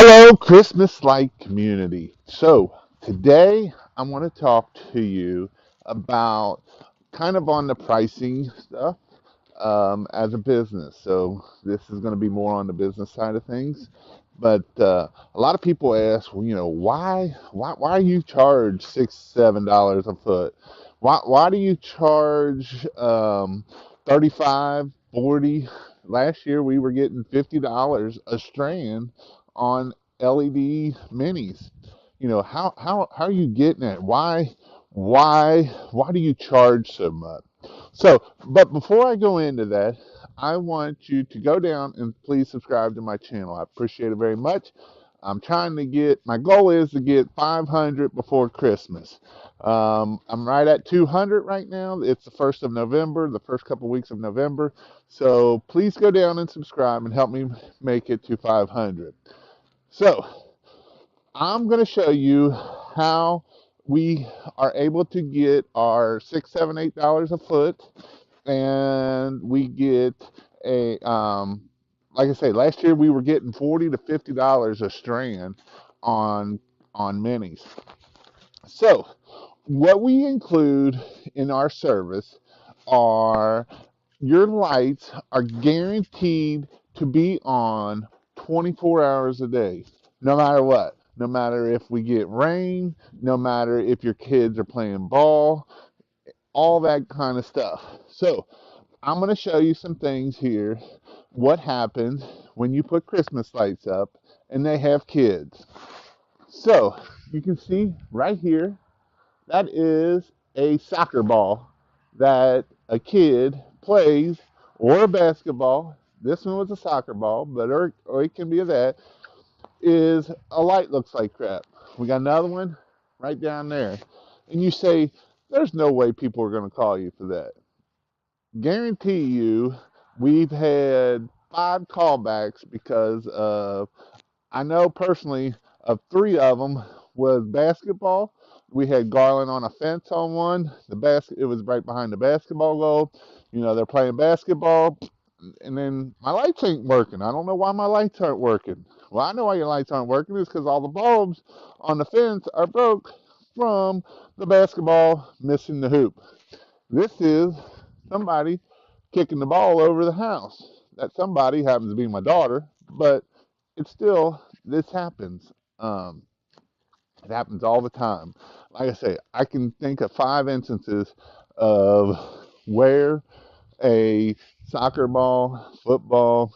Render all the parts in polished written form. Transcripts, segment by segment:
Hello, Christmas Light community. So, today I want to talk to you about kind of on the pricing stuff as a business. So, this is going to be more on the business side of things. But a lot of people ask, well, why you charge $6, $7 a foot? Why do you charge 35, 40? Last year we were getting $50 a strand on LED minis. How are you getting it? Why do you charge so much? So, but before I go into that, I want you to go down and please subscribe to my channel. I appreciate it very much. My goal is to get 500 before Christmas. I'm right at 200 right now. It's the 1st of November, the first couple weeks of November. So please go down and subscribe and help me make it to 500. So I'm going to show you how we are able to get our $6, $7, $8 a foot, and we get a like I say, last year we were getting $40 to $50 a strand on minis. So what we include in our service are your lights are guaranteed to be on 24 hours a day, no matter what. No matter if we get rain, no matter if your kids are playing ball, all that kind of stuff. So, I'm going to show you some things here. What happens when you put Christmas lights up and they have kids? So, you can see right here, that is a soccer ball that a kid plays, or a basketball. This one was a soccer ball, but or it can be that. Is a light looks like crap. We got another one right down there. And you say, there's no way people are going to call you for that. Guarantee you, we've had 5 callbacks because of, I know personally of 3 of them was basketball. We had Garland on a fence on one. It was right behind the basketball goal. They're playing basketball, and then my lights ain't working. I don't know why my lights aren't working. Well, I know why your lights aren't working. It's because all the bulbs on the fence are broke from the basketball missing the hoop. This is somebody kicking the ball over the house. That somebody happens to be my daughter, but it's still, this happens. Um, it happens all the time. Like I say, I can think of 5 instances of where a soccer ball, football,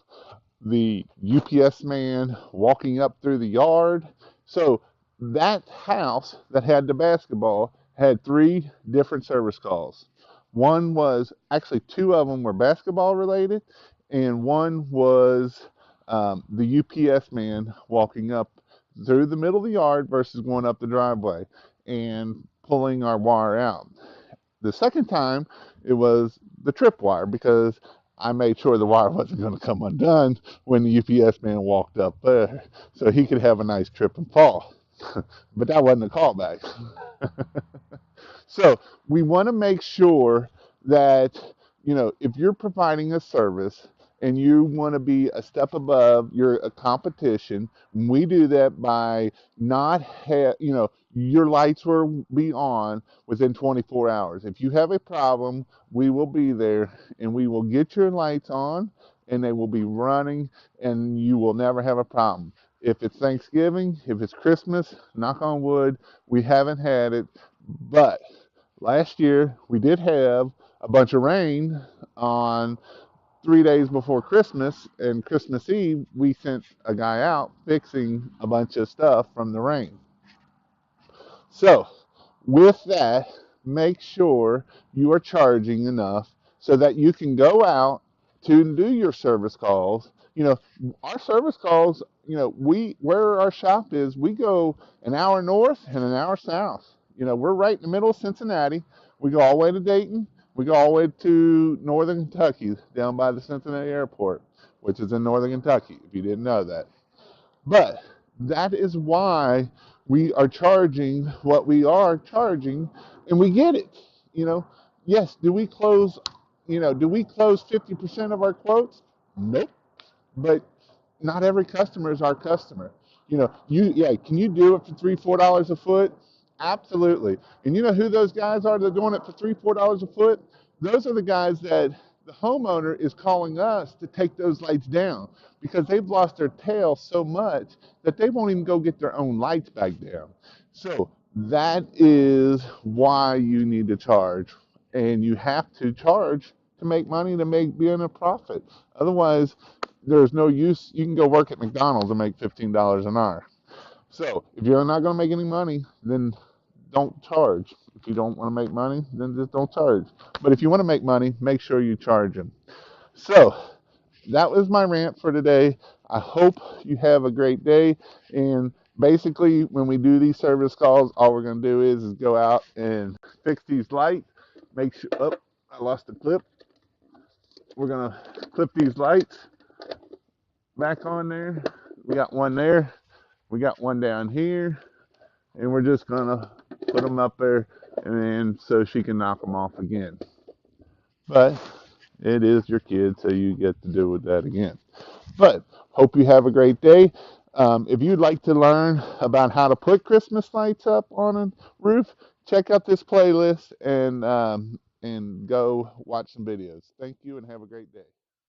the UPS man walking up through the yard. So that house that had the basketball had 3 different service calls. One was actually 2 of them were basketball related, and one was the UPS man walking up through the middle of the yard versus going up the driveway and pulling our wire out. The second time, it was the tripwire because I made sure the wire wasn't going to come undone when the UPS man walked up there, so he could have a nice trip and fall. But that wasn't a callback. So we want to make sure that, if you're providing a service and you want to be a step above your competition, we do that by not your lights will be on within 24 hours. If you have a problem, we will be there and we will get your lights on and they will be running and you will never have a problem. If it's Thanksgiving, if it's Christmas, knock on wood, we haven't had it, but last year we did have a bunch of rain on 3 days before Christmas, and Christmas Eve we sent a guy out fixing a bunch of stuff from the rain. So, with that, make sure you are charging enough so that you can go out to do your service calls. Our service calls, we where our shop is, we go an hour north and an hour south. We're right in the middle of Cincinnati. We go all the way to Dayton. We go all the way to northern Kentucky, down by the Cincinnati airport, which is in northern Kentucky, if you didn't know that. But that is why we are charging what we are charging, and we get it. You know, yes, do we close 50% of our quotes? Nope. But not every customer is our customer. You know, can you do it for $3, $4 a foot? Absolutely. And you know who those guys are that are doing it for $3, $4 a foot? Those are the guys that the homeowner is calling us to take those lights down because they've lost their tail so much that they won't even go get their own lights back down. So that is why you need to charge. And you have to charge to make money to be in a profit. Otherwise, there's no use. You can go work at McDonald's and make $15 an hour. So if you're not going to make any money, then don't charge. If you don't want to make money, then just don't charge. But if you want to make money, make sure you charge them. So that was my rant for today. I hope you have a great day. And basically, when we do these service calls, all we're going to do is go out and fix these lights. Make sure, oh, I lost the clip. We're going to clip these lights back on there. We got one there. We got one down here. And we're just going to put them up there and then so she can knock them off again. But it is your kid, so you get to do with that again. But hope you have a great day. If you'd like to learn about how to put Christmas lights up on a roof, check out this playlist and go watch some videos. Thank you and have a great day.